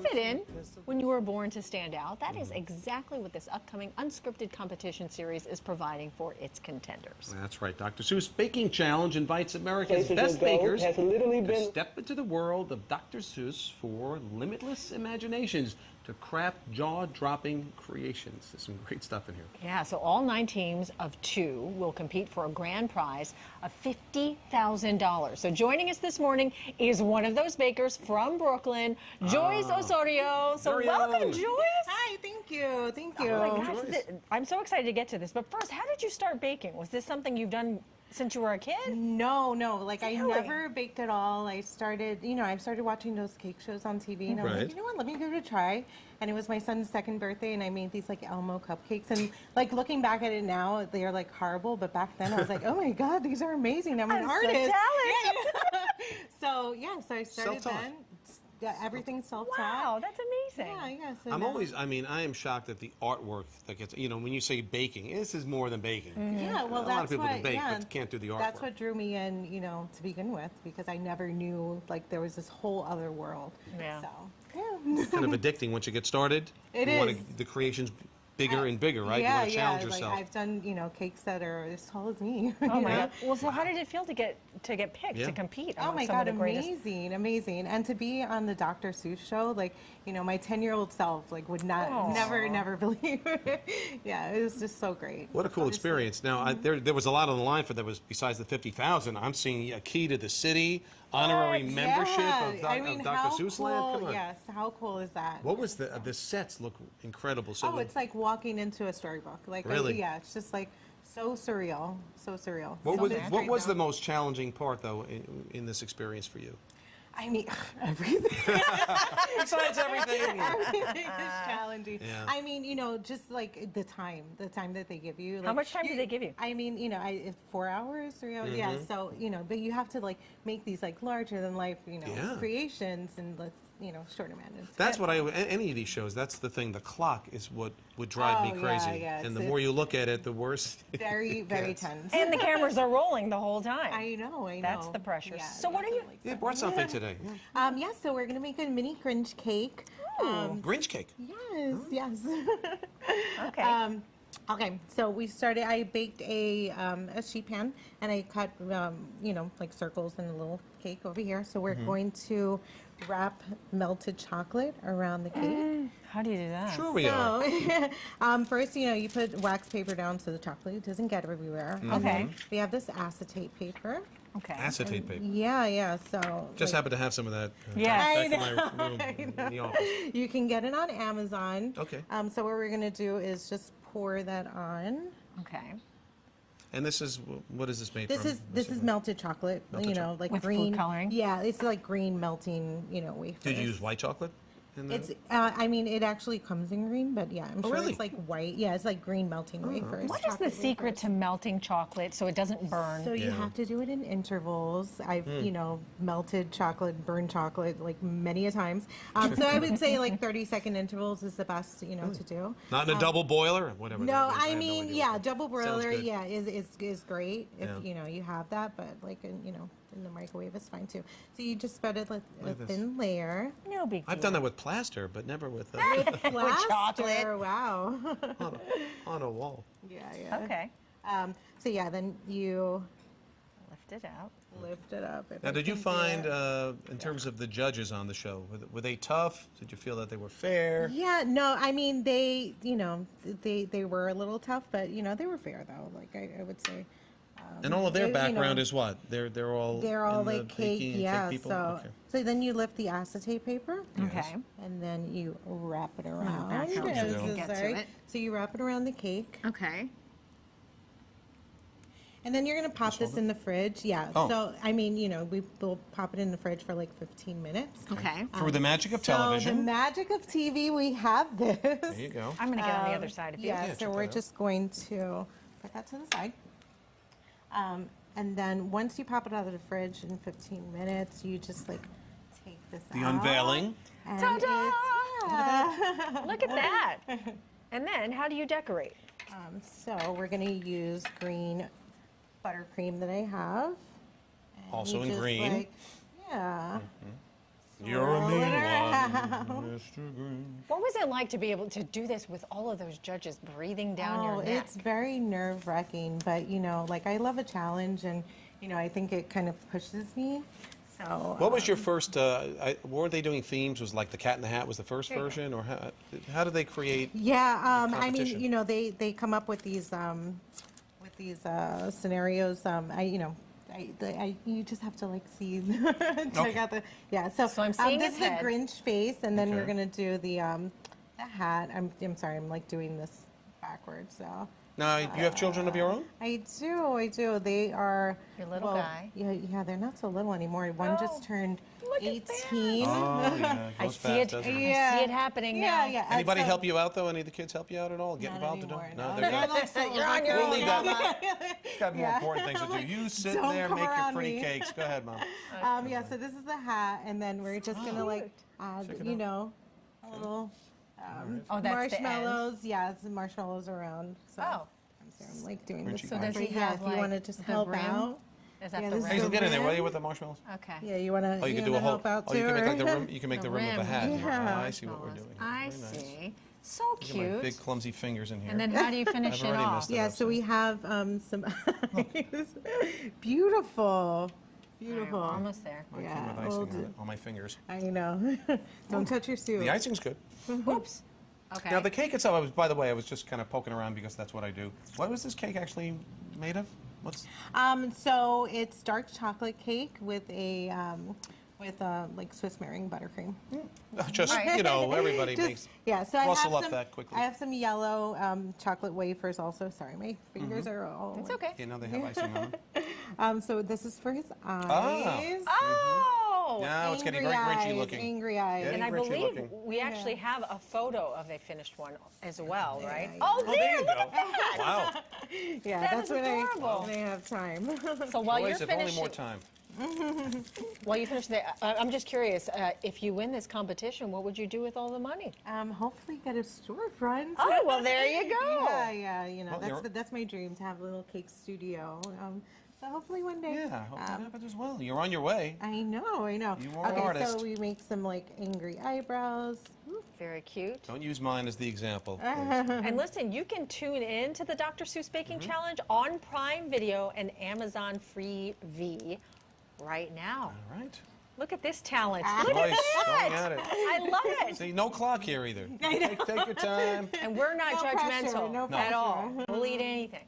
Fit in when you were born to stand out. That is exactly what this upcoming unscripted competition series is providing for its contenders. That's right. Dr. Seuss Baking Challenge invites America's best bakers to step into the world of Dr. Seuss for limitless imaginations to craft jaw-dropping creations. There's some great stuff in here. Yeah, so all 9 teams of 2 will compete for a grand prize of $50,000. So joining us this morning is one of those bakers from Brooklyn, Joyce Osorio. So welcome, Joyce. Hi, thank you. Thank you. Oh my gosh, I'm so excited to get to this. But first, how did you start baking? Was this something you've done since you were a kid? No. Like, Really? I never baked at all. I started, I started watching those cake shows on TV, and I was like, you know what, let me give it a try. And it was my son's 2nd birthday, and I made these, like, Elmo cupcakes. And, like, looking back at it now, they are, like, horrible. But back then, I was like, oh, my God, these are amazing. I'm an artist. So talented. So I started then. Yeah, everything's self-taught. Wow, that's amazing. Yeah. So I am shocked at the artwork that gets, when you say baking, this is more than baking. Yeah, well, a lot of people can bake, but can't do the artwork. That's what drew me in, to begin with, because I never knew, like, there was this whole other world. Yeah. So, yeah. It's kind of addicting once you get started. It you is. Want the creations bigger and bigger, right? Yeah, you want to challenge yourself. Like I've done, cakes that are as tall as me. Oh my God. Well, so how did it feel to get picked to compete? Oh my God, amazing. And to be on the Dr. Seuss show, like, my 10-year-old self, like, would never believe it. Yeah, it was just so great. What a cool experience. Now, there was a lot on the line for that. Was besides the 50,000, I'm seeing a key to the city, honorary membership of Dr. Seuss Land. Come on. Yes, how cool is that? What was the sets look incredible. So it's like walking into a storybook. Like, really? Yeah, it's just like so surreal. What was the most challenging part, though, in this experience for you? I mean, everything. Besides everything. Everything is challenging. Yeah. I mean, just like the time that they give you. Like, How much time do they give you? I mean, 4 hours, 3 hours. Yeah. So, but you have to, like, make these, like, larger than life, creations and short amount. That's what any of these shows, that's the thing. The clock is what would drive me crazy. Yeah. And the more you look at it, the worse. Very tense. And the cameras are rolling the whole time. I know. That's the pressure. Yeah, so what are you? You brought something today. So we're going to make a mini Grinch cake. Grinch cake? Yes. Okay. Okay, so I baked a sheet pan, and I cut, like circles in a little cake over here. So we're going to wrap melted chocolate around the cake. How do you do that? Sure we are. First, you put wax paper down so the chocolate doesn't get everywhere. And then we have this acetate paper. Okay. Acetate paper. Yeah. So Just happen to have some of that. Yes. Back in my room in the office. you can get it on Amazon. Okay. So what we're gonna do is just pour that on. Okay. And this is, what is this made This from? is melted chocolate. Like with green food coloring. Yeah, it's like green melting. Wafers. Did you use white chocolate? It's. I mean, it actually comes in green, but yeah, I'm sure really? it's like white. Yeah, it's like green melting wafers. What is the secret to melting chocolate so it doesn't burn? So you have to do it in intervals. I've melted chocolate, burned chocolate like many a times. So I would say like 30-second intervals is the best to do. Not in a double boiler or whatever. No, I mean double broiler. good. Yeah, is great if you have that, but like in the microwave is fine too. So you just spread it like a thin layer. No big deal. I've done that with plaster, but never with Plaster, chocolate. Wow. on a wall. Yeah. Okay. So yeah, then you Lift it out. lift it up. Now, did you find, in terms of the judges on the show, were they tough? Did you feel that they were fair? Yeah, no, I mean they, they were a little tough, but they were fair though. Like I would say. And all of their background is what? They're all in like the cake, baking yeah. cake people? So Okay. so then you lift the acetate paper. Okay. And then you wrap it around. that helps me get to it. So you wrap it around the cake. Okay. And then you're going to pop this in the fridge. Yeah. Oh. So, I mean, we'll pop it in the fridge for like 15 minutes. Okay. Through the magic of So the television. magic of TV, we have this. There you go. I'm going to get on the other side of you. Yeah, Yeah, so check we're that out. just going to put that to the side. And then once you pop it out of the fridge in 15 minutes, you just like take this out. The unveiling. And Ta-da! yeah. Look at that. And then how do you decorate? So we're going to use green buttercream that I have. And Also you in just, green. Like, yeah. You're a Roll mean it one, around. Mr. Green. What was it like to be able to do this with all of those judges breathing down your neck? It's very nerve-wracking, but you know, like I love a challenge, and you know, I think it kind of pushes me. So. What was your first, weren't they doing themes? Was like the Cat in the Hat was the first version? Or how did they create? Yeah, I mean, competition? you know, they come up with these scenarios. You just have to like see, check out the So I'm seeing this his is the head. Grinch face, and then we're Okay. gonna do the hat. I'm sorry, I'm like doing this backwards. So Now, you have children of your own? I do. They are Your little guy. Yeah, they're not so little anymore. One just turned look at 18. Oh, yeah. I goes see fast, it. doesn't I Yeah. see it happening Yeah, now. yeah. Anybody So- help you out, though? Any of the kids help you out at all? Get Not involved anymore, at no. all? They're They're like so You're on your We'll own leave now, that. Mom. got more Yeah. important things to do. You sit Don't there, come make your around pretty me. cakes. Go ahead, Mom. Yeah, so this is the hat, and then we're just gonna like add, Check it you out. know, a little Oh, that's the end. marshmallows. Yeah, some marshmallows around. So Oh. I'm like doing this. Crunchy So does part. he Yeah, have if you like want to just the help rim? out. Is that Yeah, the this is rim? Hazel, get in there, will rim. you, with the marshmallows? Okay. Yeah, you wanna. Oh, you can do a whole. help out Oh, you too, can make like the or- rim. You can make The the rim of a rim. hat. Yeah. Oh, I see what we're doing. I Very nice. see. So Look at my cute. big clumsy fingers in here. And then how do you finish I've it already off? messed it Yeah, up, so we have some eyes. Beautiful. Beautiful. All right, we're almost there. I Yeah, came with we'll icing on do- it on my fingers. I know. Don't touch your soup. The icing's good. Oops. Okay. Now the cake itself, by the way, I was just kind of poking around because that's what I do. What was this cake actually made of? What's? So it's dark chocolate cake with a like Swiss meringue buttercream. Just, Right. you know, everybody Just- makes. Yeah, so I rustle have up some. that quickly. I have some yellow chocolate wafers also. Sorry, my fingers are all. It's okay. You know, they have icing on them. So this is for his Ah. eyes. Oh! Now it's getting Angry very Grinchy eyes, looking. Angry eyes. Getting And I Grinchy believe looking. we actually have a photo of a finished one as well, right? yeah. Oh, Oh, there you look go. at that! Wow. Yeah, That that's is when adorable. when I have time. So while Joyce, you're if only finishing, more time. while you finish I'm just curious. If you win this competition, what would you do with all the money? Hopefully get a storefront. Oh, well, there you go. Yeah, you know, Well, that's my dream, to have a little cake studio. So hopefully one day. Yeah, I hope that happens as well. You're on your way. I know. You are an Okay, artist. so we make some like angry eyebrows. Very cute. Don't use mine as the example. please. And listen, you can tune in to the Dr. Seuss Baking Challenge on Prime Video and Amazon Free V right now. All right. Look at this talent. Look Joyce, at going that. at it. I love it. See, no clock here either. Take your time. And we're not No pressure, judgmental no at all. pressure. We'll eat anything.